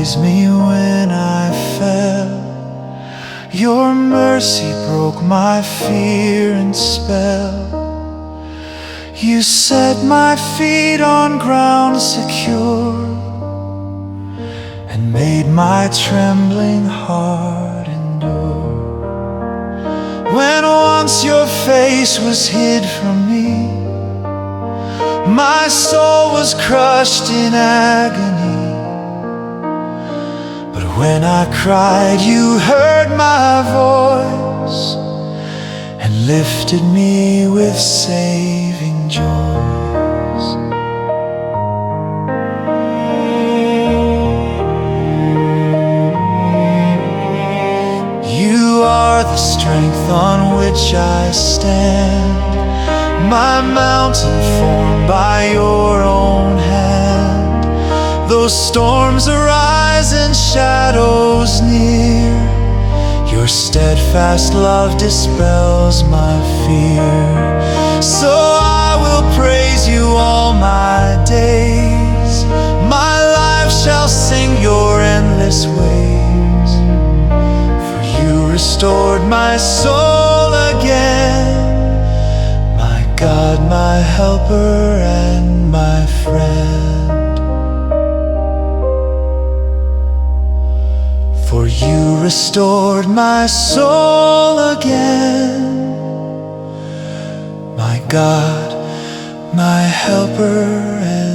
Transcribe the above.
raised me when I fell. Your mercy broke my fear and spell. You set my feet on ground secure and made my trembling heart endure. When once your face was hid from me, my soul was crushed in agony. But when I cried, you heard my voice and lifted me with saving joys. You are the strength on which I stand, my mountain formed by your own hand. Though storms arise and shadows near, your steadfast love dispels my fear. So I will praise you all my days. My life shall sing your endless ways. For you restored my soul again, my God, my helper and my friend. For you restored my soul again, my God, my helper and